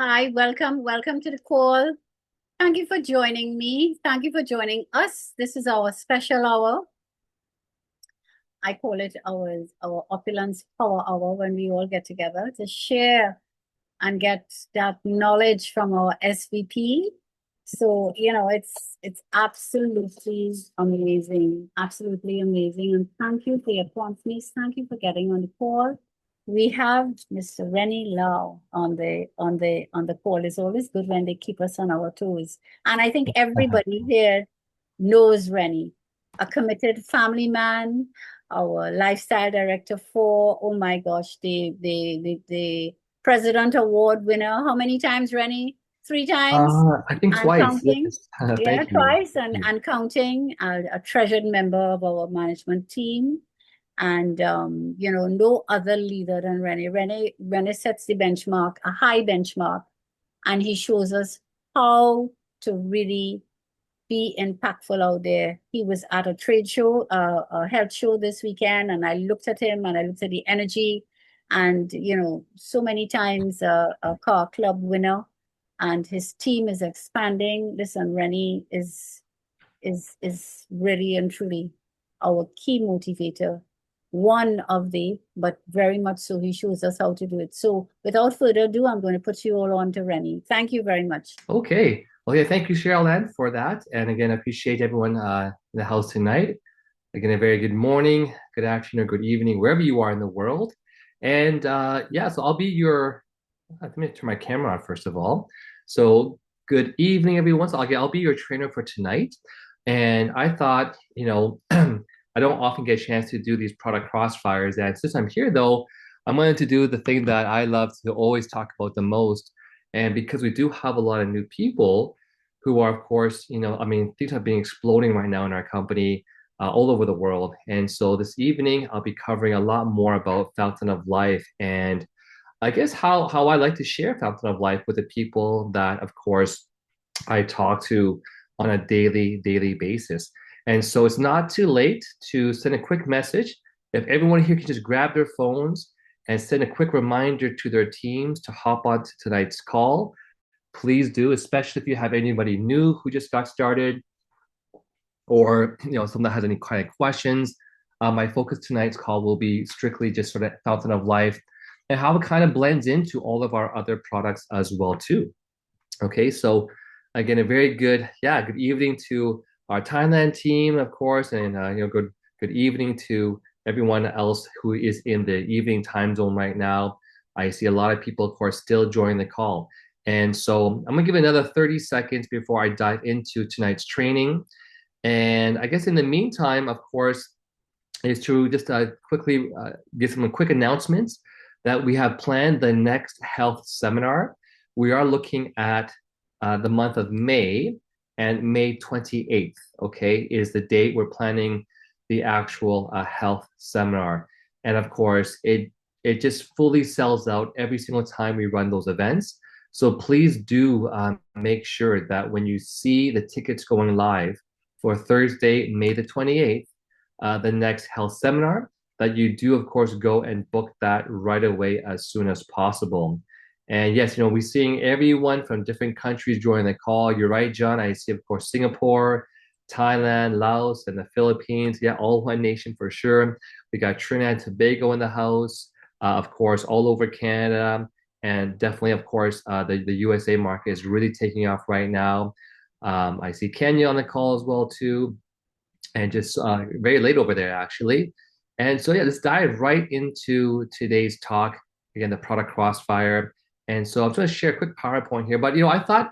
Hi, welcome to the call. Thank you for joining me. Thank you for joining us. This is our special hour. I call it our Opulence Power Hour when we all get together to share and get that knowledge from our SVP. So, it's absolutely amazing. And thank you for your promptness. Thank you for getting on the call. We have Mr. Rennie Lau on the call. It's always good when they keep us on our toes. And I think everybody here knows Rennie, a committed family man, our lifestyle director for, oh my gosh, the President Award winner. How many times, Rennie? Three times I think and twice. counting. Yes. Yeah, Thank you. twice and counting. A treasured member of our management team. And no other leader than Rennie. Rennie sets the benchmark, a high benchmark, and he shows us how to really be impactful out there. He was at a trade show, a health show this weekend, and I looked at him and I looked at the energy, and so many times a car club winner, and his team is expanding. Listen, Rennie is really and truly our key motivator. One of the, but very much so, he shows us how to do it. So, without further ado, I'm going to put you all on to Rennie. Thank you very much. Okay. Well, yeah, thank you, Cheryl Ann, for that. And again, I appreciate everyone in the house tonight. Again, a very good morning, good afternoon, or good evening, wherever you are in the world. And yeah, so I'll be your, let me turn my camera on first of all. So good evening, everyone. So I'll be your trainer for tonight. And I thought, I don't often get a chance to do these product crossfires. And since I'm here though, I'm going to do the thing that I love to always talk about the most. And because we do have a lot of new people who are, of course, I mean, things have been exploding right now in our company all over the world. And so this evening, I'll be covering a lot more about Fountain of Life and I guess how I like to share Fountain of Life with the people that, of course, I talk to on a daily basis. And so it's not too late to send a quick message. If everyone here can just grab their phones and send a quick reminder to their teams to hop on to tonight's call, please do, especially if you have anybody new who just got started or someone that has any kind of questions. My focus tonight's call will be strictly just sort of Fountain of Life and how it kind of blends into all of our other products as well too. Okay, so again, a very good evening to our Thailand team, of course, and good evening to everyone else who is in the evening time zone right now. I see a lot of people, of course, still joining the call. And so I'm gonna give another 30 seconds before I dive into tonight's training. And I guess in the meantime, of course, is to just quickly give some quick announcements that we have planned the next health seminar. We are looking at the month of May and May 28th, okay, is the date we're planning the actual health seminar. And of course, it just fully sells out every single time we run those events. So please do make sure that when you see the tickets going live for Thursday, May the 28th, the next health seminar, that you do, of course, go and book that right away as soon as possible. And yes, we're seeing everyone from different countries join the call. You're right, John. I see, of course, Singapore, Thailand, Laos, and the Philippines. Yeah, all one nation for sure. We got Trinidad and Tobago in the house, of course, all over Canada. And definitely, of course, the USA market is really taking off right now. I see Kenya on the call as well, too and just very late over there actually. And so yeah, let's dive right into today's talk. Again, the product Crossfire. And so I'm going to share a quick PowerPoint here, but I thought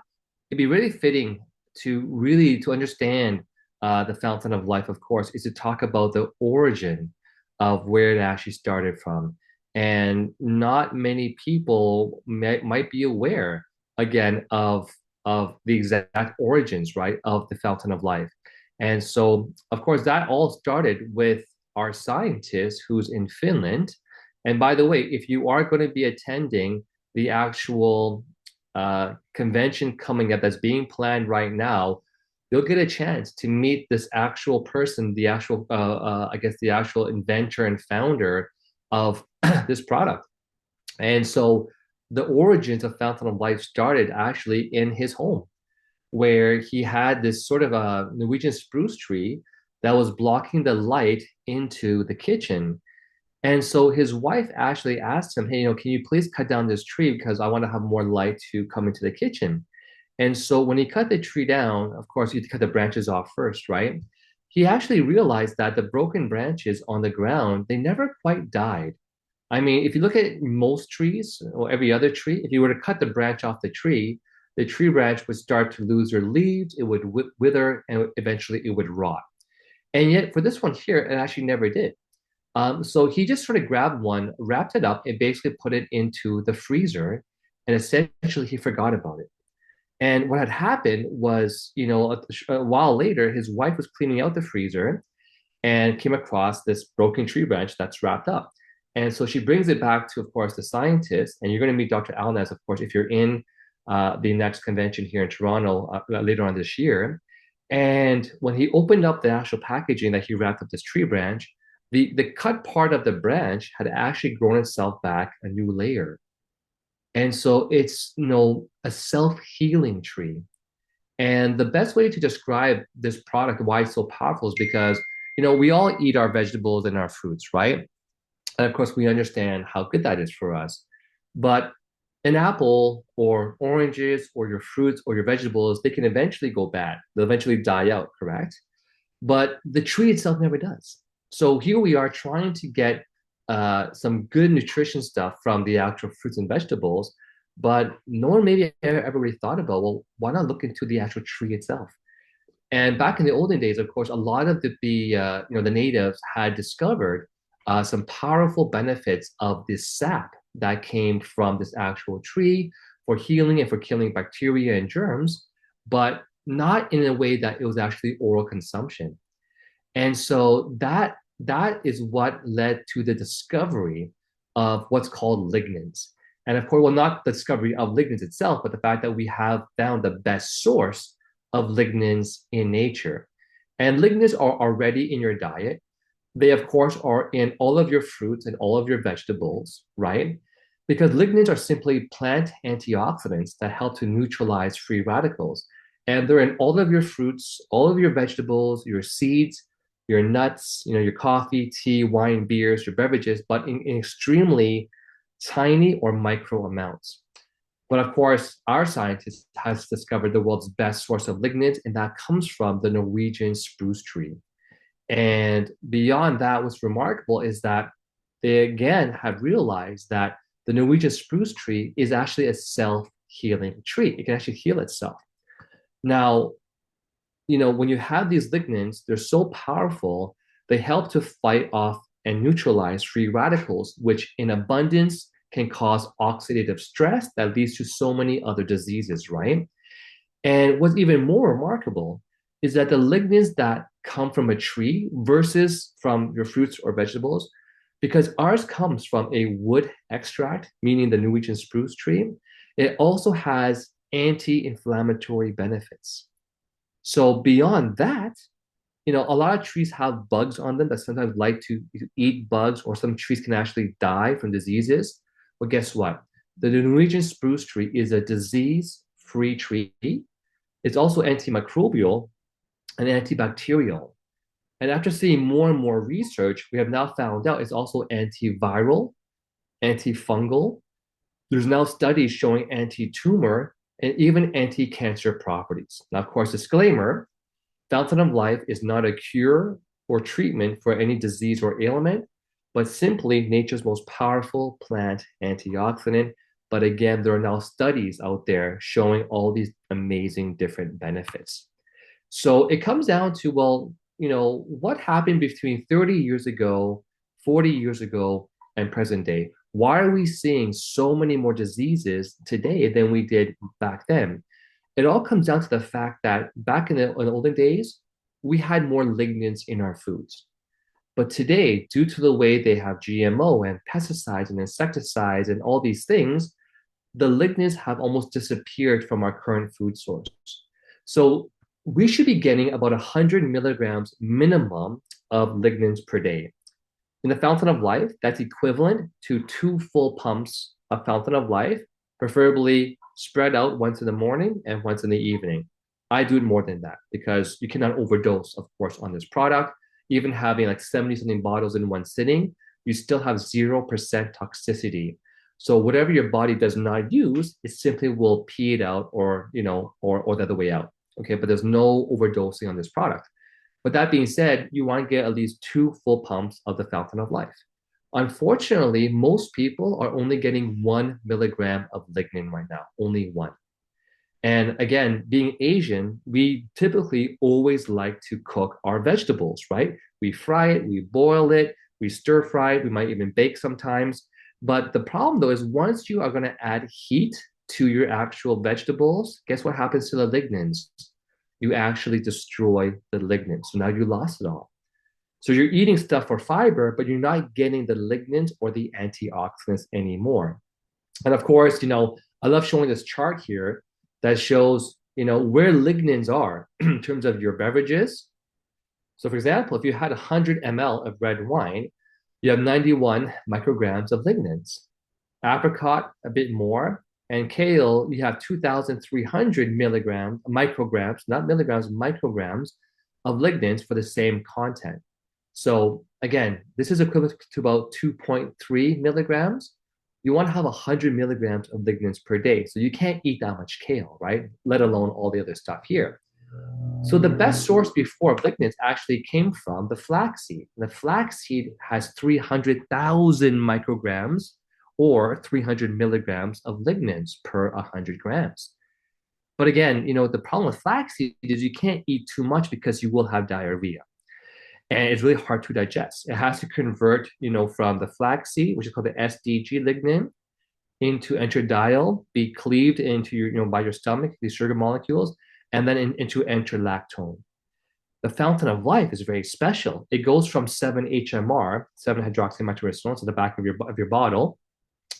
it'd be really fitting to understand the Fountain of Life, of course, is to talk about the origin of where it actually started from. And not many people might be aware again of the exact origins, right, of the Fountain of Life. And so, of course, that all started with our scientist who's in Finland. And by the way, if you are going to be attending the actual convention coming up that's being planned right now, you'll get a chance to meet this actual person, the actual, I guess, the actual inventor and founder of this product. And so, the origins of Fountain of Life started actually in his home, where he had this sort of a Norwegian spruce tree that was blocking the light into the kitchen. And so his wife actually asked him, hey, can you please cut down this tree because I want to have more light to come into the kitchen. And so when he cut the tree down, of course, you cut the branches off first, right? He actually realized that the broken branches on the ground, they never quite died. I mean, if you look at most trees or every other tree, if you were to cut the branch off the tree branch would start to lose their leaves, it would wither, and eventually it would rot. And yet for this one here, it actually never did. So he just sort of grabbed one, wrapped it up, and basically put it into the freezer, and essentially he forgot about it. And what had happened was, a while later, his wife was cleaning out the freezer and came across this broken tree branch that's wrapped up. And so she brings it back to, of course, the scientist. And you're going to meet Dr. Alnaz, of course, if you're in the next convention here in Toronto later on this year. And when he opened up the actual packaging that he wrapped up this tree branch, the cut part of the branch had actually grown itself back a new layer. And so it's, a self-healing tree. And the best way to describe this product, why it's so powerful, is because, we all eat our vegetables and our fruits, right? And of course, we understand how good that is for us. But an apple or oranges or your fruits or your vegetables, they can eventually go bad. They'll eventually die out, correct? But the tree itself never does. So here we are trying to get some good nutrition stuff from the actual fruits and vegetables, but no one maybe ever really thought about, well, why not look into the actual tree itself? And back in the olden days, of course, a lot of the natives had discovered some powerful benefits of this sap that came from this actual tree for healing and for killing bacteria and germs, but not in a way that it was actually oral consumption. And so that is what led to the discovery of what's called lignans. And of course, well, not the discovery of lignans itself, but the fact that we have found the best source of lignans in nature. And lignans are already in your diet. They, of course, are in all of your fruits and all of your vegetables, right? Because lignans are simply plant antioxidants that help to neutralize free radicals. And they're in all of your fruits, all of your vegetables, your seeds, your nuts, your coffee, tea, wine, beers, your beverages, but in extremely tiny or micro amounts. But of course, our scientist has discovered the world's best source of lignans, and that comes from the Norwegian spruce tree. And beyond that, what's remarkable is that they again have realized that the Norwegian spruce tree is actually a self-healing tree. It can actually heal itself. Now, when you have these lignans, they're so powerful, they help to fight off and neutralize free radicals, which in abundance can cause oxidative stress that leads to so many other diseases, right? And what's even more remarkable is that the lignans that come from a tree versus from your fruits or vegetables, because ours comes from a wood extract, meaning the Norwegian spruce tree, it also has anti-inflammatory benefits. So beyond that, a lot of trees have bugs on them that sometimes like to eat bugs, or some trees can actually die from diseases. Well, guess what? The Norwegian spruce tree is a disease-free tree. It's also antimicrobial and antibacterial. And after seeing more and more research, we have now found out it's also antiviral, antifungal. There's now studies showing anti-tumor and even anti-cancer properties. Now, of course, disclaimer, Fountain of Life is not a cure or treatment for any disease or ailment, but simply nature's most powerful plant antioxidant. But again, there are now studies out there showing all these amazing different benefits. So it comes down to, well, what happened between 30 years ago, 40 years ago, and present day? Why are we seeing so many more diseases today than we did back then? It all comes down to the fact that back in the olden days, we had more lignans in our foods. But today, due to the way they have GMO and pesticides and insecticides and all these things, the lignans have almost disappeared from our current food source. So we should be getting about 100 milligrams minimum of lignans per day. In the Fountain of Life, that's equivalent to 2 full pumps of Fountain of Life preferably spread out once in the morning and once in the evening. I do it more than that because you cannot overdose, of course, on this product. Even having like 70 something bottles in one sitting, you still have 0% toxicity. So whatever your body does not use, it simply will pee it out or, or the other way out. Okay, but there's no overdosing on this product. But that being said, you want to get at least 2 full pumps of the Fountain of Life. Unfortunately, most people are only getting 1 milligram of lignin right now, only one. And again, being Asian, we typically always like to cook our vegetables, right? We fry it, we boil it, we stir fry it, we might even bake sometimes. But the problem though is once you are going to add heat to your actual vegetables, guess what happens to the lignans? You actually destroy the lignans. So now you lost it all. So you're eating stuff for fiber, but you're not getting the lignans or the antioxidants anymore. And of course, I love showing this chart here that shows, where lignans are in terms of your beverages. So for example, if you had 100 ml of red wine, you have 91 micrograms of lignans. Apricot, a bit more. And kale, you have 2,300 micrograms, not milligrams, micrograms of lignans for the same content. So again, this is equivalent to about 2.3 milligrams. You want to have 100 milligrams of lignans per day. So you can't eat that much kale, right? Let alone all the other stuff here. So the best source before of lignans actually came from the flaxseed. The flaxseed has 300,000 micrograms or 300 milligrams of lignans per 100 grams. But again, the problem with flaxseed is you can't eat too much because you will have diarrhea. And it's really hard to digest. It has to convert, from the flaxseed, which is called the SDG lignin, into enteradiol, be cleaved into by your stomach, these sugar molecules, and then into enterlactone. The Fountain of Life is very special. It goes from 7-HMR, 7-hydroxymethylmyristone, to the back of your bottle,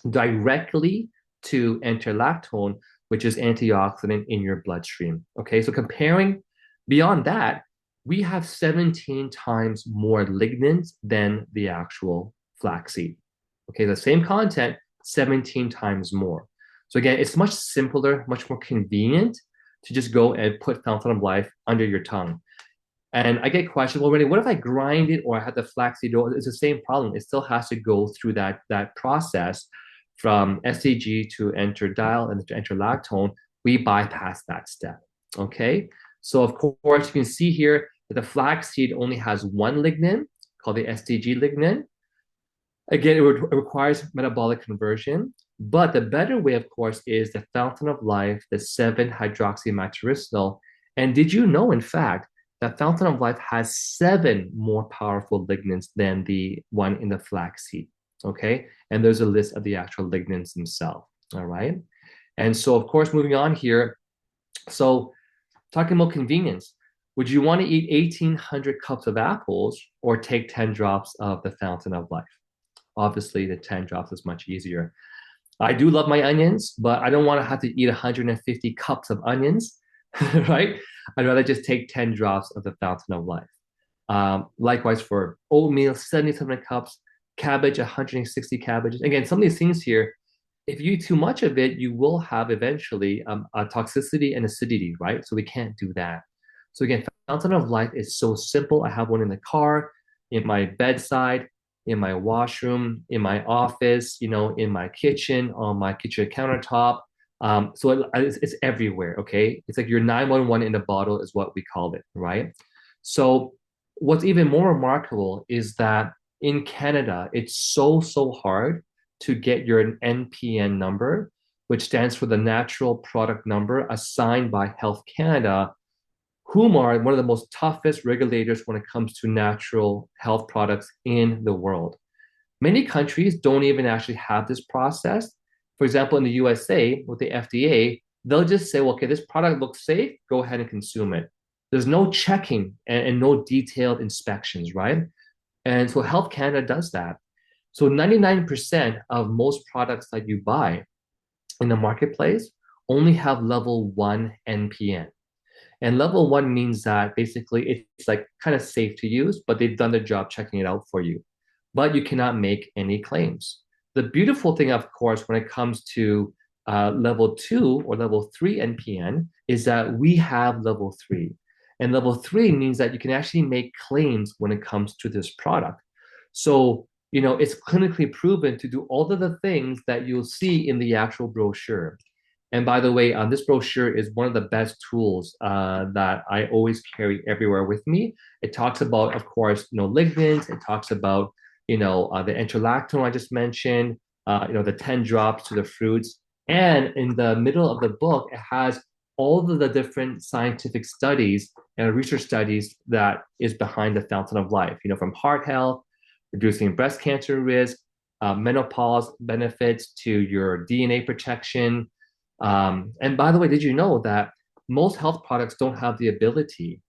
directly to enterlactone, which is antioxidant in your bloodstream. Okay, so comparing beyond that, we have 17 times more lignans than the actual flaxseed. Okay, the same content, 17 times more. So again, it's much simpler, much more convenient to just go and put Fountain of Life under your tongue. And I get questions, well, Renee, what if I grind it or I had the flaxseed oil? It's the same problem. It still has to go through that process from SCG to enteradiol and to enterlactone. We bypass that step, okay? So of course, you can see here that the flaxseed only has one lignin called the SDG lignin. Again, it requires metabolic conversion, but the better way, of course, is the Fountain of Life, the 7-hydroxymethylmyristone. And did you know, in fact, that Fountain of Life has 7 more powerful lignans than the one in the flaxseed, okay? And there's a list of the actual lignans themselves, all right? And so, of course, moving on here, so talking about convenience, would you want to eat 1,800 cups of apples or take 10 drops of the Fountain of Life? Obviously, the 10 drops is much easier. I do love my onions, but I don't want to have to eat 150 cups of onions, right? I'd rather just take 10 drops of the Fountain of Life. Likewise for oatmeal, 77 cups, cabbage, 160 cabbages. Again, some of these things here, if you eat too much of it, you will have eventually a toxicity and acidity, right? So we can't do that. So again, Fountain of Life is so simple. I have one in the car, in my bedside, in my washroom, in my office, in my kitchen, on my kitchen countertop. So it's everywhere, okay? It's like your 911 in a bottle is what we call it, right? So what's even more remarkable is that in Canada, it's so hard to get your NPN number, which stands for the Natural Product Number assigned by Health Canada, whom are one of the most toughest regulators when it comes to natural health products in the world. Many countries don't even actually have this process. For example, in the USA, with the FDA, they'll just say, well, okay, this product looks safe, go ahead and consume it. There's no checking and no detailed inspections, right? And so Health Canada does that. So 99% of most products that you buy in the marketplace only have level 1 NPN. And level 1 means that basically it's like kind of safe to use, but they've done their job checking it out for you. But you cannot make any claims. The beautiful thing, of course, when it comes to Level 2 or level 3 NPN is that we have level 3. And level 3 means that you can actually make claims when it comes to this product. So, it's clinically proven to do all of the things that you'll see in the actual brochure. And by the way, this brochure is one of the best tools that I always carry everywhere with me. It talks about, of course, lignans. It talks about, the interlactone I just mentioned, the 10 drops to the fruits. And in the middle of the book, it has all of the different scientific studies and research studies that is behind the fountain of life, from heart health, reducing breast cancer risk, menopause benefits to your DNA protection. And by the way, did you know that most health products don't have the ability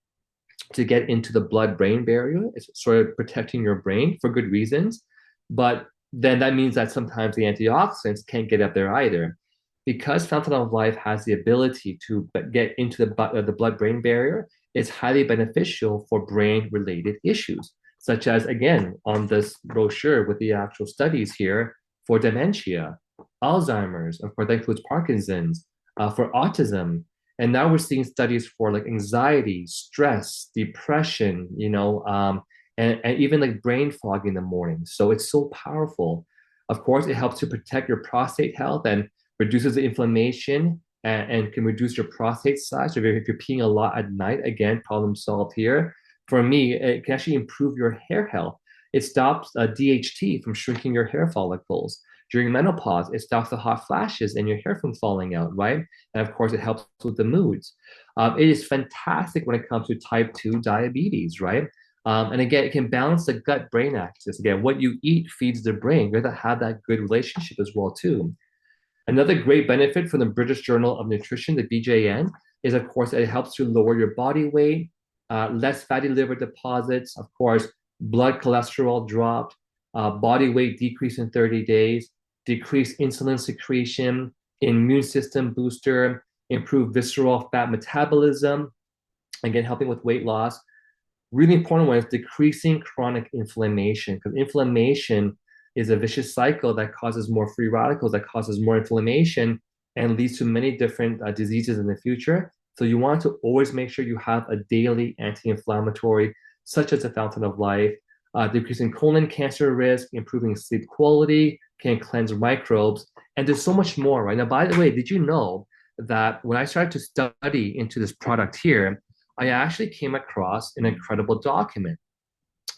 to get into the blood-brain barrier? It's sort of protecting your brain for good reasons. But then that means that sometimes the antioxidants can't get up there either. Because Fountain of Life has the ability to get into the blood-brain barrier, it's highly beneficial for brain-related issues, such as, again, on this brochure with the actual studies here for dementia, Alzheimer's, of course, that includes Parkinson's, for autism. And now we're seeing studies for like anxiety, stress, depression, and even like brain fog in the morning. So it's so powerful. Of course, it helps to protect your prostate health and reduces the inflammation and can reduce your prostate size. So if you're peeing a lot at night, again, problem solved here. For me, it can actually improve your hair health. It stops DHT from shrinking your hair follicles. During menopause, it stops the hot flashes and your hair from falling out, right? And of course, it helps with the moods. It is fantastic when it comes to type 2 diabetes, right? And again, it can balance the gut-brain axis. Again, what you eat feeds the brain. You have to have that good relationship as well, too. Another great benefit from the British Journal of Nutrition, the BJN, is, of course, it helps to lower your body weight, less fatty liver deposits, of course, blood cholesterol dropped, body weight decrease in 30 days, decrease insulin secretion, immune system booster, improve visceral fat metabolism, again, helping with weight loss. Really important one is decreasing chronic inflammation, because inflammation is a vicious cycle that causes more free radicals, that causes more inflammation, and leads to many different diseases in the future. So you want to always make sure you have a daily anti-inflammatory, such as the Fountain of Life, decreasing colon cancer risk, improving sleep quality, can cleanse microbes, and there's so much more, right? Now, by the way, did you know that when I started to study into this product here, I actually came across an incredible document.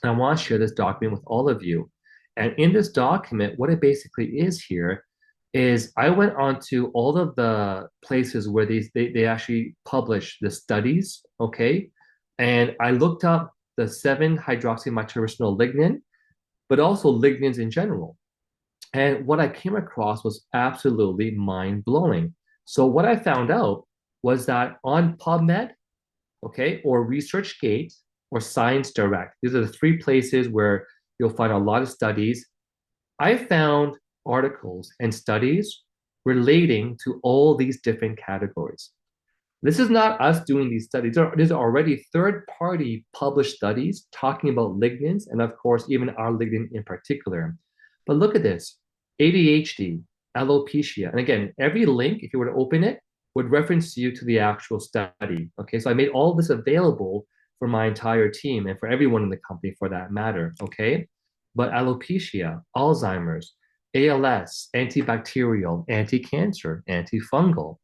And I want to share this document with all of you. And in this document, what it basically is here is I went on to all of the places where they actually publish the studies, okay? And I looked up the 7-hydroxymytyrosol lignan, but also lignans in general. And what I came across was absolutely mind-blowing. So what I found out was that on PubMed, okay, or ResearchGate or Science Direct, these are the 3 places where you'll find a lot of studies. I found articles and studies relating to all these different categories. This is not us doing these studies. There's already third-party published studies talking about lignans, and of course, even our lignan in particular. But look at this, ADHD, alopecia. And again, every link, if you were to open it, would reference you to the actual study. Okay, so I made all this available for my entire team and for everyone in the company for that matter, okay? But alopecia, Alzheimer's, ALS, antibacterial, anti-cancer, antifungal,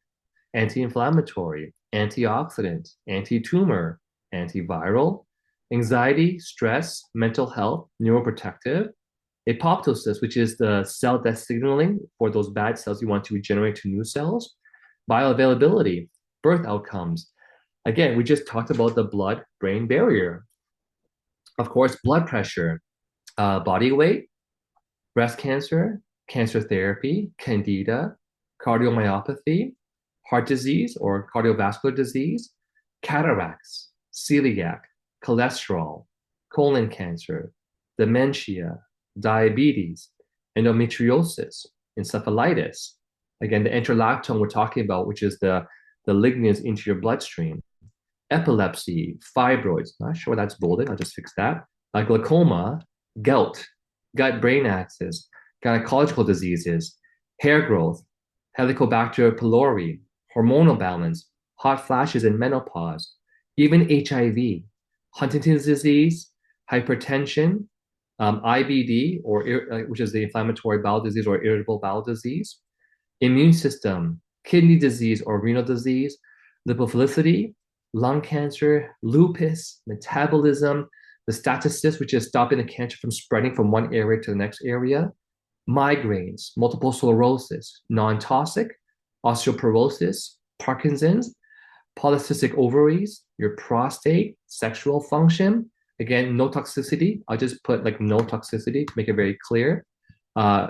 anti-inflammatory, antioxidant, anti-tumor, antiviral, anxiety, stress, mental health, neuroprotective, apoptosis, which is the cell death signaling for those bad cells you want to regenerate to new cells, bioavailability, birth outcomes. Again, we just talked about the blood-brain barrier. Of course, blood pressure, body weight, breast cancer, cancer therapy, candida, cardiomyopathy, heart disease or cardiovascular disease, cataracts, celiac, cholesterol, colon cancer, dementia, diabetes, endometriosis, encephalitis. Again, the interlactone we're talking about, which is the lignans into your bloodstream, epilepsy, fibroids, not sure that's bolded, I'll just fix that, glaucoma, gout, gut-brain axis, gynecological diseases, hair growth, Helicobacter pylori, hormonal balance, hot flashes in menopause, even HIV, Huntington's disease, hypertension, IBD, which is the inflammatory bowel disease or irritable bowel disease, immune system, kidney disease or renal disease, lipophilicity, lung cancer, lupus, metabolism, the statocyst, which is stopping the cancer from spreading from one area to the next area, migraines, multiple sclerosis, non-toxic, osteoporosis, Parkinson's, polycystic ovaries, your prostate, sexual function. Again, no toxicity. I'll just put like no toxicity to make it very clear. Uh,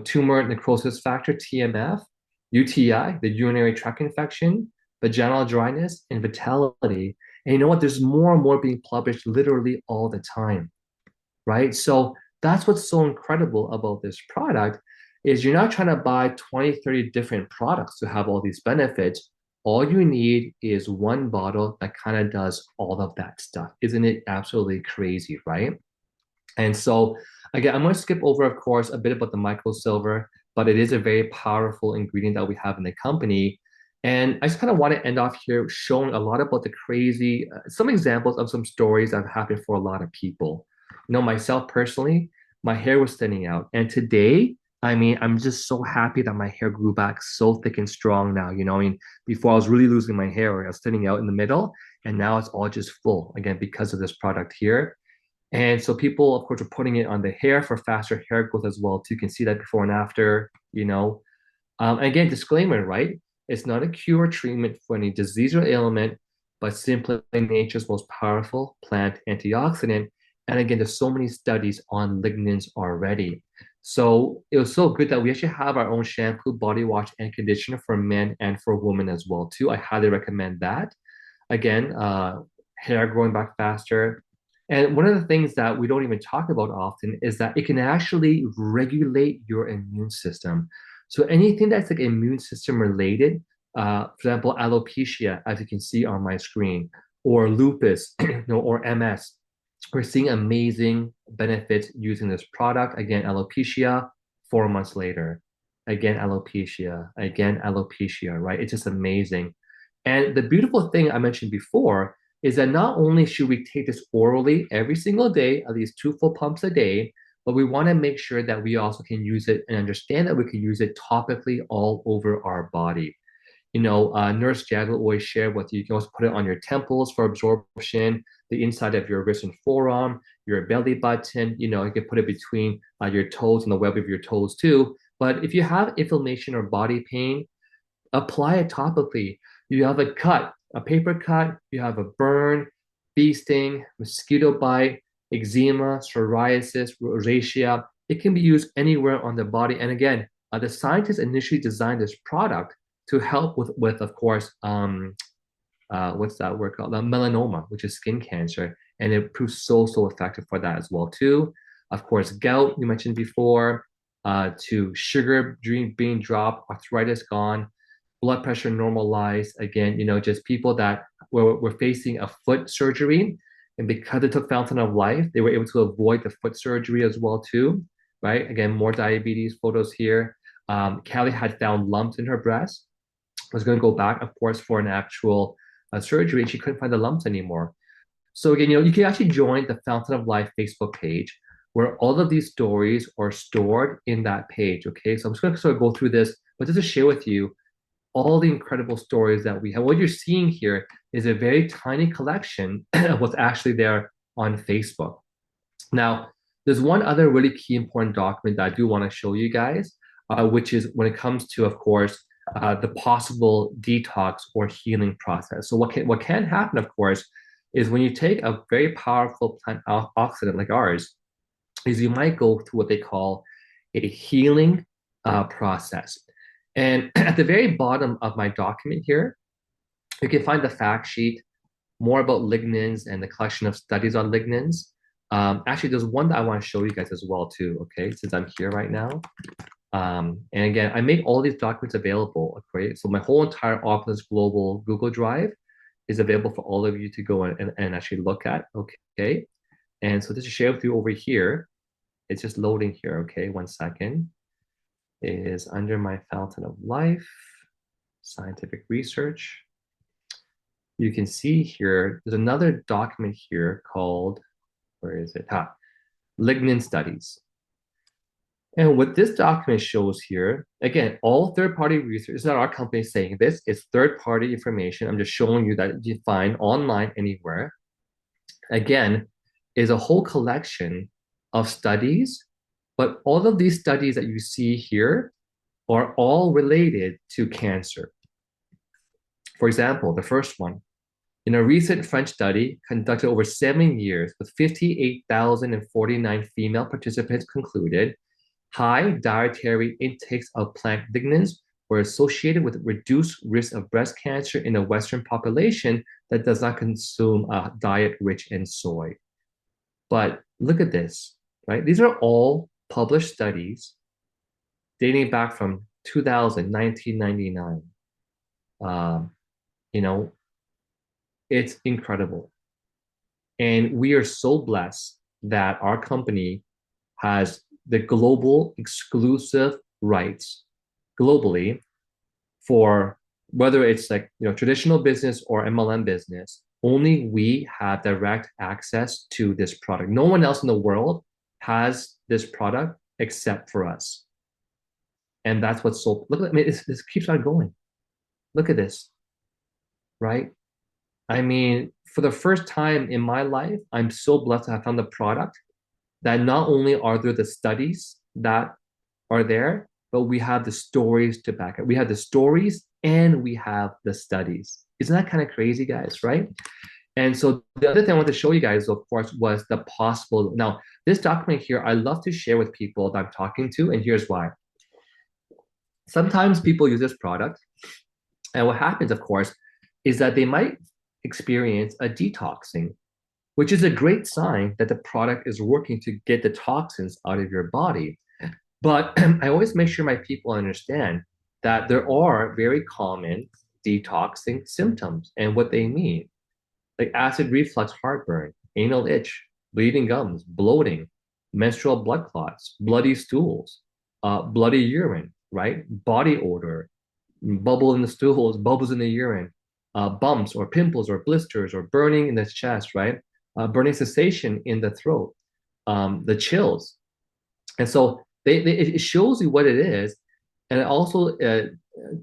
tumor necrosis factor, TMF, UTI, the urinary tract infection, vaginal dryness, and vitality. And you know what? There's more and more being published literally all the time, right? So that's what's so incredible about this product is you're not trying to buy 20, 30 different products to have all these benefits. All you need is one bottle that kind of does all of that stuff. Isn't it absolutely crazy, right? And so, again, I'm going to skip over, of course, a bit about the microsilver, but it is a very powerful ingredient that we have in the company. And I just kind of want to end off here showing a lot about the crazy, some examples of some stories that have happened for a lot of people. Myself personally, my hair was thinning out. And today, I mean, I'm just so happy that my hair grew back so thick and strong now. I mean, before I was really losing my hair, I was thinning out in the middle, and now it's all just full, again, because of this product here. And so people, of course, are putting it on the hair for faster hair growth as well, too. You can see that before and after. Again, disclaimer, right? It's not a cure or treatment for any disease or ailment, but simply nature's most powerful plant antioxidant. And again, there's so many studies on lignans already. So it was so good that we actually have our own shampoo, body wash, and conditioner for men and for women as well, too. I highly recommend that. Again, hair growing back faster. And one of the things that we don't even talk about often is that it can actually regulate your immune system. So anything that's like immune system related, for example, alopecia, as you can see on my screen, or lupus, or MS, we're seeing amazing benefits using this product. Again, alopecia, 4 months later. Again, alopecia, right? It's just amazing. And the beautiful thing I mentioned before is that not only should we take this orally every single day, at least 2 full pumps a day, but we want to make sure that we also can use it and understand that we can use it topically all over our body. Nurse Jad will always share with you. You can also put it on your temples for absorption, the inside of your wrist and forearm, your belly button. You can put it between your toes and the web of your toes too. But if you have inflammation or body pain, apply it topically. You have a cut, a paper cut, you have a burn, bee sting, mosquito bite, eczema, psoriasis, rosacea. It can be used anywhere on the body. And again, the scientists initially designed this product to help with of course, what's that word called? Melanoma, which is skin cancer. And it proves so effective for that as well, too. Of course, gout, you mentioned before, to sugar being dropped, arthritis gone, blood pressure normalized. Again, just people that were facing a foot surgery. And because it took Fountain of Life, they were able to avoid the foot surgery as well, too. Right? Again, more diabetes photos here. Callie had found lumps in her breast, was going to go back, of course, for an actual surgery, and she couldn't find the lumps anymore. So again, you can actually join the Fountain of Life Facebook page where all of these stories are stored in that page. Okay, so I'm just going to sort of go through this, but just to share with you all the incredible stories that we have. What you're seeing here is a very tiny collection of what's actually there on Facebook. Now, there's one other really key important document that I do want to show you guys, which is when it comes to, of course, the possible detox or healing process. So what can happen, of course, is when you take a very powerful plant oxidant like ours, is you might go through what they call a healing process. And at the very bottom of my document here, you can find the fact sheet, more about lignans and the collection of studies on lignans. Actually, there's one that I want to show you guys as well too, okay, since I'm here right now. And again, I make all these documents available, okay? So my whole entire Opulence Global Google Drive is available for all of you to go and actually look at, okay? And so just to share with you over here, it's just loading here, okay? 1 second. is under my fountain of life, scientific research. You can see here, there's another document here called, where is it? Lignan studies. And what this document shows here, again, all third-party research, it's not our company saying this, it's third-party information. I'm just showing you that you find online anywhere. Again, is a whole collection of studies, but all of these studies that you see here are all related to cancer. For example, the first one, in a recent French study conducted over 7 years with 58,049 female participants concluded high dietary intakes of plant lignans were associated with reduced risk of breast cancer in a Western population that does not consume a diet rich in soy. But look at this, right? These are all published studies dating back from 2000, 1999. You know, it's incredible. And we are so blessed that our company has the global exclusive rights globally for whether it's like traditional business or MLM business. Only we have direct access to this product. No one else in the world has this product except for us. And that's what's so look at me. This keeps on going. Look at this, right? I mean, for the first time in my life, I'm so blessed to have found the product that not only are there the studies that are there, but we have the stories to back it. We have the stories and we have the studies. Isn't that kind of crazy, guys, right? And so the other thing I want to show you guys, of course, was the possible. Now, this document here, I love to share with people that I'm talking to, and here's why. Sometimes people use this product, and what happens, of course, is that they might experience a detoxing, which is a great sign that the product is working to get the toxins out of your body. But I always make sure my people understand that there are very common detoxing symptoms and what they mean, like acid reflux, heartburn, anal itch, bleeding gums, bloating, menstrual blood clots, bloody stools, bloody urine, right? Body odor, bubble in the stools, bubbles in the urine, bumps or pimples or blisters or burning in the chest, right? Burning sensation in the throat, the chills. And so it shows you what it is, and it also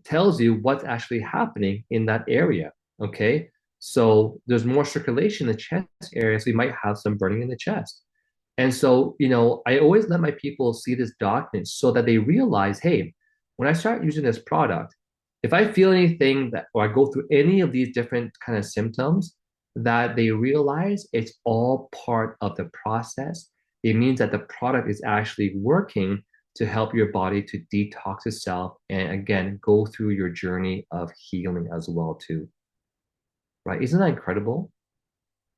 tells you what's actually happening in that area, okay? So there's more circulation in the chest area, so you might have some burning in the chest. And so, I always let my people see this document so that they realize, hey, when I start using this product, if I feel anything that, or I go through any of these different kind of symptoms, that they realize it's all part of the process. It means that the product is actually working to help your body to detox itself and again go through your journey of healing as well too. Right? Isn't that incredible?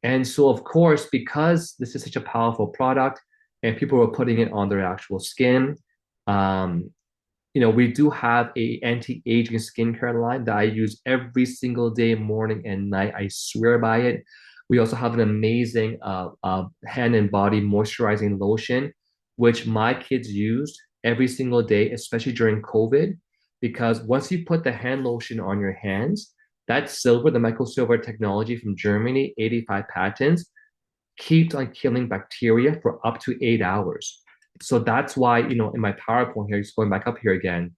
And so of course, because this is such a powerful product and people are putting it on their actual skin, we do have a anti-aging skincare line that I use every single day, morning and night. I swear by it. We also have an amazing hand and body moisturizing lotion, which my kids used every single day, especially during COVID, because once you put the hand lotion on your hands, that silver, the microsilver technology from Germany, 85 patents, keeps on killing bacteria for up to 8 hours. So that's why, in my PowerPoint here, just going back up here again,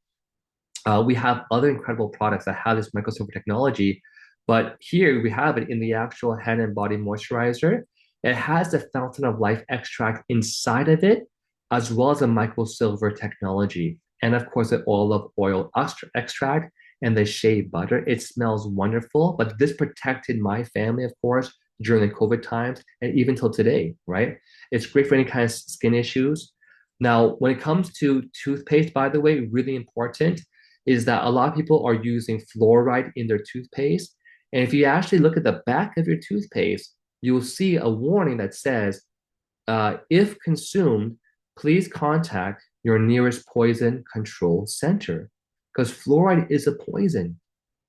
we have other incredible products that have this microsilver technology. But here we have it in the actual hand and body moisturizer. It has the fountain of life extract inside of it, as well as a microsilver technology. And of course, the olive oil extract and the shea butter. It smells wonderful, but this protected my family, of course, during the COVID times and even till today, right? It's great for any kind of skin issues. Now, when it comes to toothpaste, by the way, really important is that a lot of people are using fluoride in their toothpaste. And if you actually look at the back of your toothpaste, you will see a warning that says, if consumed, please contact your nearest poison control center, because fluoride is a poison.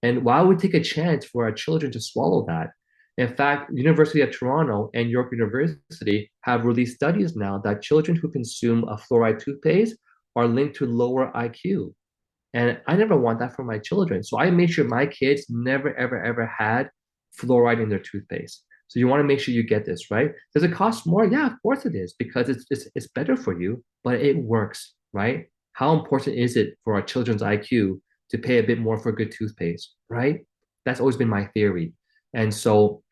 And why would we take a chance for our children to swallow that? In fact, University of Toronto and York University have released studies now that children who consume a fluoride toothpaste are linked to lower IQ. And I never want that for my children. So I made sure my kids never, ever, ever had fluoride in their toothpaste. So you want to make sure you get this, right? Does it cost more? Yeah, of course it is, because it's better for you, but it works, right? How important is it for our children's IQ to pay a bit more for good toothpaste, right? That's always been my theory. And so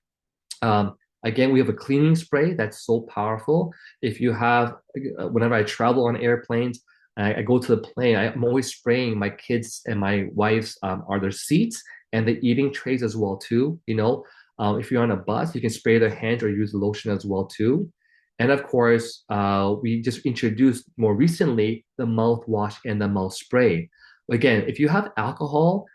um, again, we have a cleaning spray that's so powerful. If you have, whenever I travel on airplanes, I go to the plane, I'm always spraying my kids and my wife's are their seats and the eating trays as well too. If you're on a bus, you can spray their hands or use lotion as well too. And of course, we just introduced more recently the mouthwash and the mouth spray. Again, if you have alcohol,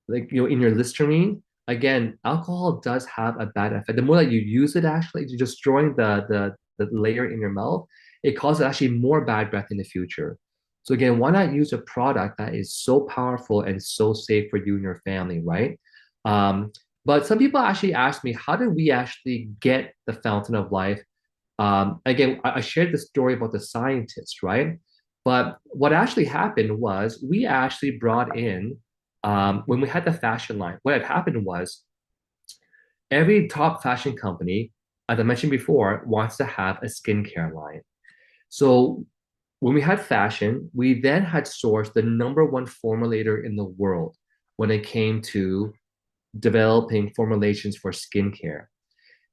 in your Listerine, again, alcohol does have a bad effect. The more that you use it, actually, you're destroying the layer in your mouth. It causes actually more bad breath in the future. So again, why not use a product that is so powerful and so safe for you and your family, right? But some people actually ask me, how did we actually get the fountain of life? Again, I shared the story about the scientist, right? But what actually happened was we actually brought in, when we had the fashion line, what had happened was every top fashion company, as I mentioned before, wants to have a skincare line. So when we had fashion, we then had sourced the number one formulator in the world when it came to developing formulations for skincare.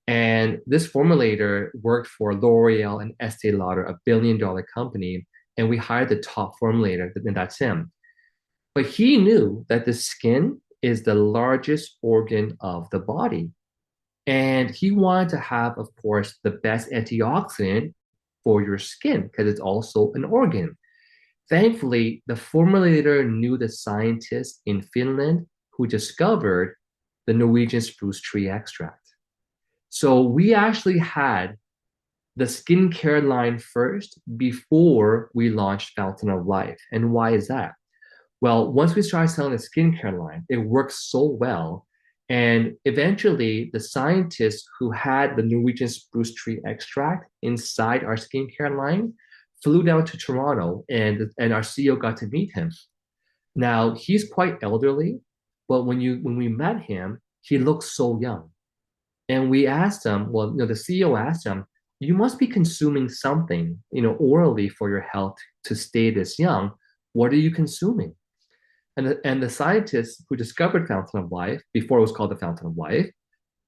And this formulator worked for L'Oreal and Estee Lauder, a $1 billion company, and we hired the top formulator, and that's him. But he knew that the skin is the largest organ of the body. And he wanted to have, of course, the best antioxidant for your skin because it's also an organ. Thankfully, the formulator knew the scientist in Finland who discovered the Norwegian spruce tree extract. So we actually had the skincare line first before we launched Fountain of Life. And why is that? Well, once we started selling the skincare line, it worked so well. And eventually, the scientists who had the Norwegian spruce tree extract inside our skincare line flew down to Toronto, and our CEO got to meet him. Now, he's quite elderly, but when we met him, he looked so young. And we asked him, well, the CEO asked him, you must be consuming something, orally for your health to stay this young. What are you consuming? And the scientists who discovered Fountain of Life, before it was called the Fountain of Life,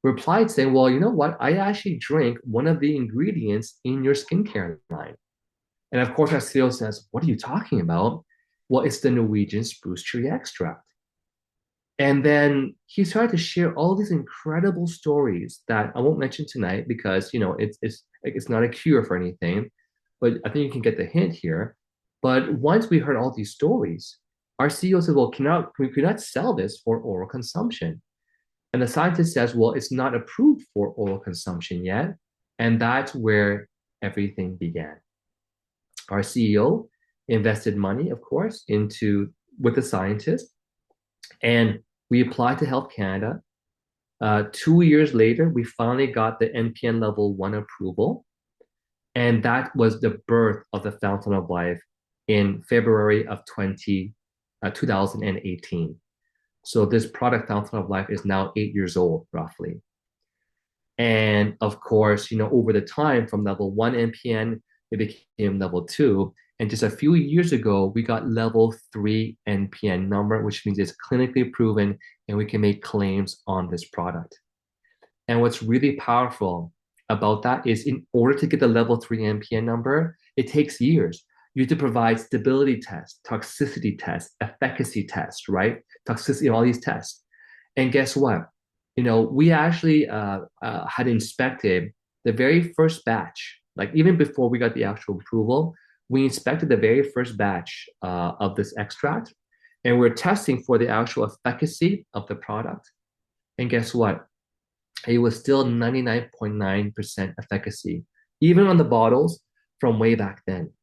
replied saying, well, you know what? I actually drink one of the ingredients in your skincare line. And of course, our CEO says, what are you talking about? Well, it's the Norwegian spruce tree extract. And then he started to share all these incredible stories that I won't mention tonight because it's not a cure for anything, but I think you can get the hint here. But once we heard all these stories, our CEO said, "Well, we cannot sell this for oral consumption." And the scientist says, "Well, it's not approved for oral consumption yet," and that's where everything began. Our CEO invested money, of course, into with the scientist, and we applied to Health Canada. 2 years later, we finally got the NPN level 1 approval. And that was the birth of the Fountain of Life in February of 2018. So this product, Fountain of Life, is now 8 years old, roughly. And of course, over the time from level 1 NPN, it became level 2. And just a few years ago, we got level 3 NPN number, which means it's clinically proven and we can make claims on this product. And what's really powerful about that is in order to get the level 3 NPN number, it takes years. You have to provide stability tests, toxicity tests, efficacy tests, right? Toxicity, all these tests. And guess what? We actually had inspected the very first batch, like even before we got the actual approval, we inspected the very first batch of this extract, and we're testing for the actual efficacy of the product. And guess what? It was still 99.9% efficacy, even on the bottles from way back then.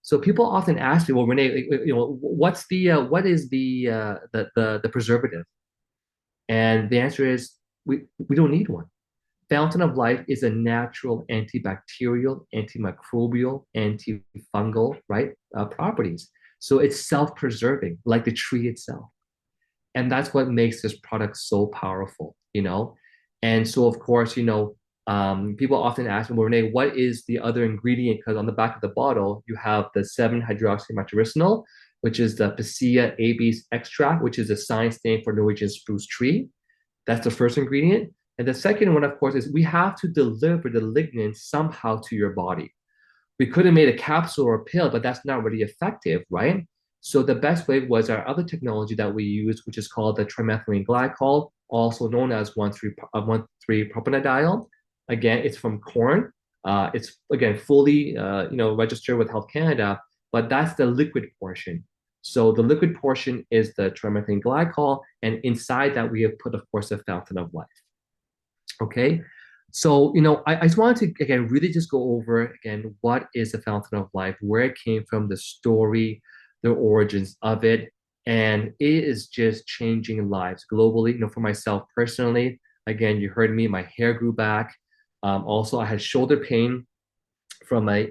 So people often ask me, well, Renee, what is the preservative? And the answer is we don't need one. Fountain of Life is a natural antibacterial, antimicrobial, antifungal, right, properties. So it's self-preserving, like the tree itself. And that's what makes this product so powerful, And so, of course, people often ask me, well, Renee, what is the other ingredient? Because on the back of the bottle, you have the 7-hydroxymethylricinol, which is the Piscia abies extract, which is a science name for Norwegian spruce tree. That's the first ingredient. And the second one, of course, is we have to deliver the lignin somehow to your body. We could have made a capsule or a pill, but that's not really effective, right? So the best way was our other technology that we use, which is called the trimethylene glycol, also known as 1,3-propanediol. Again, it's from corn. It's again fully, registered with Health Canada, but that's the liquid portion. So the liquid portion is the trimethylene glycol, and inside that we have put, of course, a fountain of life. Okay, so I just wanted to again really just go over again what is the fountain of life, where it came from, the story, the origins of it, and it is just changing lives globally. For myself personally, again, you heard me, my hair grew back. Also, I had shoulder pain from a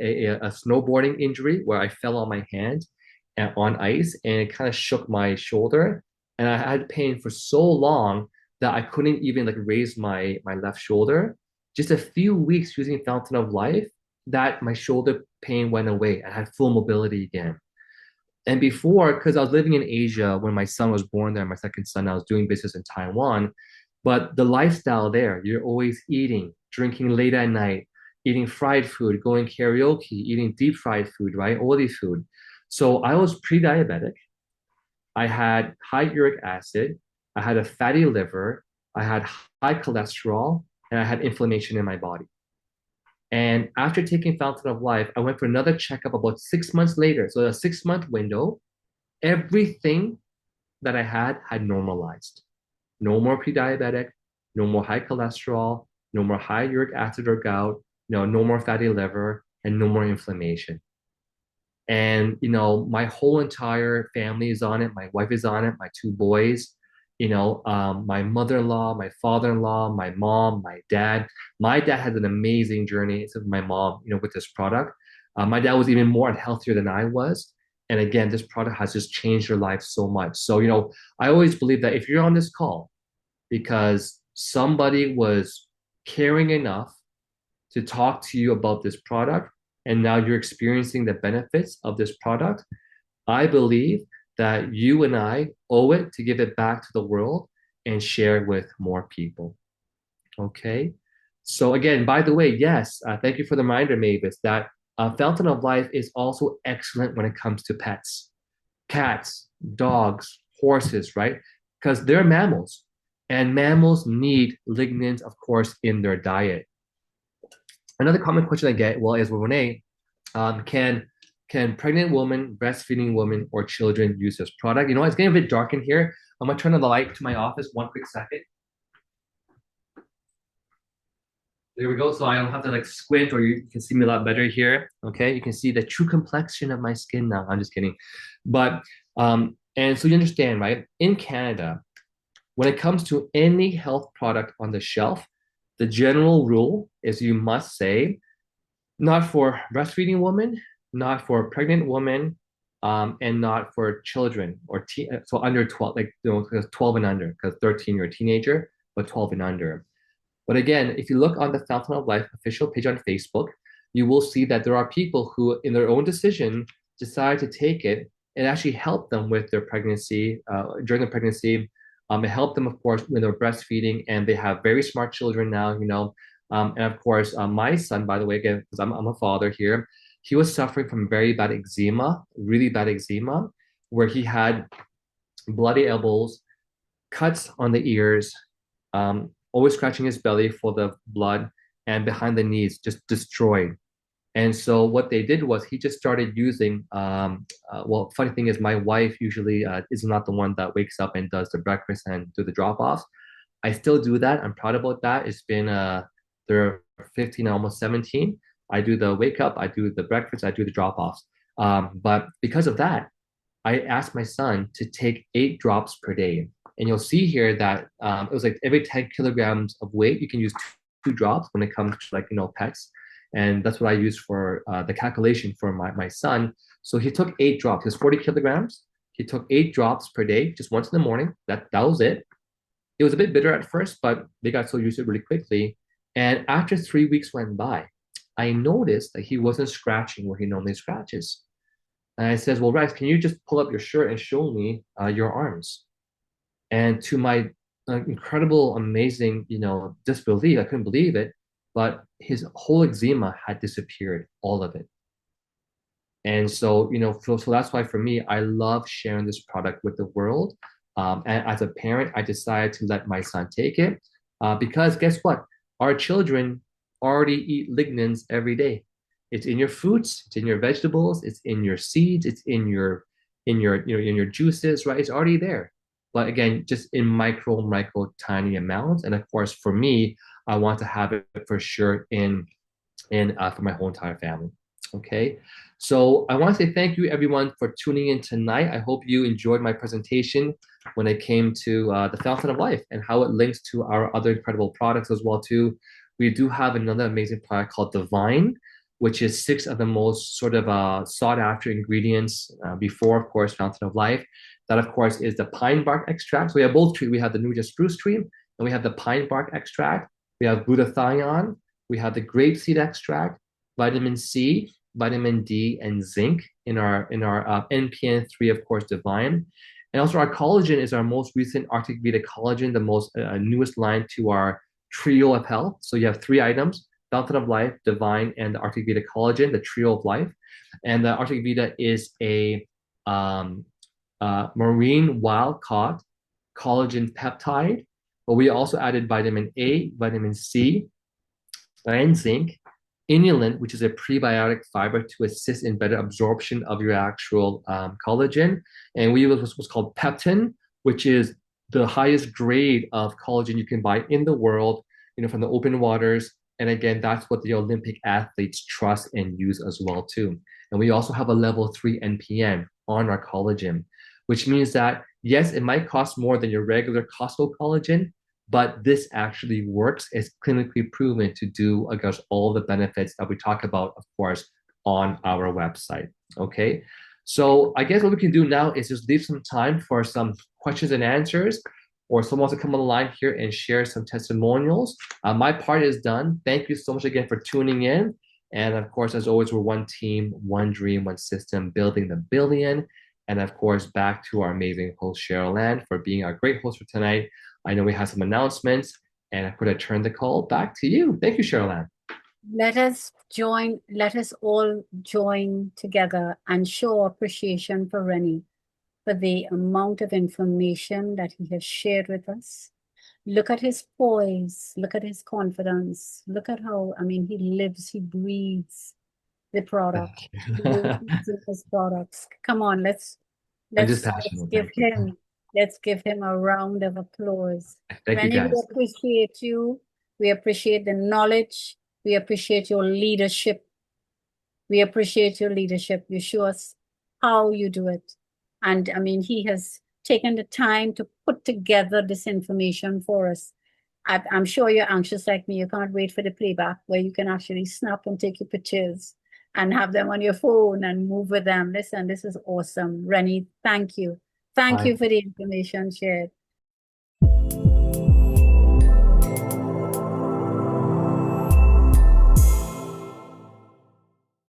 snowboarding injury where I fell on my hand on ice, and it kind of shook my shoulder, and I had pain for so long that I couldn't even like raise my left shoulder. Just a few weeks using Fountain of Life, that my shoulder pain went away. I had full mobility again. And before, because I was living in Asia when my son was born there, my second son, I was doing business in Taiwan. But the lifestyle there, you're always eating, drinking late at night, eating fried food, going karaoke, eating deep fried food, right? Oily food. So I was pre-diabetic. I had high uric acid. I had a fatty liver. I had high cholesterol, and I had inflammation in my body. And after taking Fountain of Life, I went for another checkup about 6 months later. So a 6-month window, everything that I had normalized. No more pre-diabetic, no more high cholesterol, no more high uric acid or gout, no more fatty liver, and no more inflammation. And my whole entire family is on it. My wife is on it, my 2 boys, my mother-in-law, my father-in-law, my mom, my dad. My dad has an amazing journey. So my mom, with this product. My dad was even more unhealthier than I was. And again, this product has just changed your life so much. So, I always believe that if you're on this call because somebody was caring enough to talk to you about this product, and now you're experiencing the benefits of this product, I believe that you and I owe it to give it back to the world and share it with more people. Okay. So again, by the way, yes, thank you for the reminder, Mavis, that Fountain of Life is also excellent when it comes to pets, cats, dogs, horses, right? Because they're mammals, and mammals need lignans, of course, in their diet. Another common question I get, well, is, well, Renee, can pregnant women, breastfeeding women, or children use this product? It's getting a bit dark in here. I'm gonna turn on the light to my office. One quick second. There we go. So I don't have to like squint, or you can see me a lot better here. Okay, you can see the true complexion of my skin now. I'm just kidding, but and so you understand, right? In Canada, when it comes to any health product on the shelf, the general rule is you must say, not for breastfeeding women, not for pregnant women, and not for children or so under 12, like 12 and under, because 13 you're a teenager, but 12 and under. But again, if you look on the Fountain of Life official page on Facebook, you will see that there are people who, in their own decision, decide to take it and actually help them with their pregnancy, during the pregnancy. It helped them, of course, when they're breastfeeding, and they have very smart children now, and of course, my son, by the way, again, because I'm a father here, he was suffering from very bad eczema, really bad eczema, where he had bloody elbows, cuts on the ears, always scratching his belly for the blood, and behind the knees, just destroyed. And so what they did was he just started using, well, funny thing is my wife usually is not the one that wakes up and does the breakfast and do the drop-offs. I still do that. I'm proud about that. It's been, they're 15, almost 17. I do the wake up, I do the breakfast, I do the drop-offs. But because of that, I asked my son to take 8 drops per day. And you'll see here that it was like every 10 kilograms of weight, you can use drops when it comes to like, pets. And that's what I use for the calculation for my son. So he took 8 drops. He was 40 kilograms. He took 8 drops per day, just once in the morning. That was it. It was a bit bitter at first, but they got so used to it really quickly. And after 3 weeks went by, I noticed that he wasn't scratching where he normally scratches. And I says, well, Rex, can you just pull up your shirt and show me your arms? And to my incredible, amazing, disbelief, I couldn't believe it, but his whole eczema had disappeared, all of it. And so, so that's why for me, I love sharing this product with the world. And as a parent, I decided to let my son take it because guess what? Our children already eat lignans every day. It's in your fruits, it's in your vegetables, it's in your seeds, it's in your in your juices, right? It's already there. But again, just in micro, tiny amounts. And of course, for me, I want to have it for sure in for my whole entire family. Okay. So I want to say thank you everyone for tuning in tonight. I hope you enjoyed my presentation when it came to the Fountain of Life and how it links to our other incredible products as well too. We do have another amazing product called Divine, which is 6 of the most sort of sought after ingredients before, of course, Fountain of Life. That, of course, is the pine bark extract. So we have both trees. We have the Nuja spruce tree, and we have the pine bark extract. We have glutathione. We have the grapeseed extract, vitamin C, vitamin D, and zinc in our NPN3, of course, Divine. And also our collagen is our most recent Arctic Vita collagen, the most newest line to our trio of health. So you have 3 items: Fountain of Life, Divine, and the Arctic Vita collagen, the trio of life. And the Arctic Vita is a marine wild caught collagen peptide, but we also added vitamin A, vitamin C, and zinc, inulin, which is a prebiotic fiber to assist in better absorption of your actual collagen, and we use what's called peptin, which is the highest grade of collagen you can buy in the world, from the open waters. And again, that's what the Olympic athletes trust and use as well too. And we also have a level 3 NPN on our collagen, which means that yes, it might cost more than your regular Costco collagen, but this actually works. It's clinically proven to do against all the benefits that we talk about, of course, on our website. Okay. So I guess what we can do now is just leave some time for some questions and answers, or someone wants to come on the line here and share some testimonials. My part is done. Thank you so much again for tuning in. And of course, as always, we're one team, one dream, one system, building the billion. And of course, back to our amazing host, Cheryl Land, for being our great host for tonight. I know we have some announcements, and I'm going to turn the call back to you. Thank you, Cheryl Land. Let us all join together and show appreciation for Rennie, for the amount of information that he has shared with us. Look at his poise, look at his confidence, look at how, he lives, he breathes the product, his products. Come on, let's give him a round of applause. Thank you, guys. We appreciate you. We appreciate the knowledge. We appreciate your leadership. We appreciate your leadership. You show us how you do it. And he has taken the time to put together this information for us. I'm sure you're anxious like me. You can't wait for the playback where you can actually snap and take your pictures and have them on your phone and move with them. Listen, this is awesome. Rennie, thank you. Thank you for the information shared.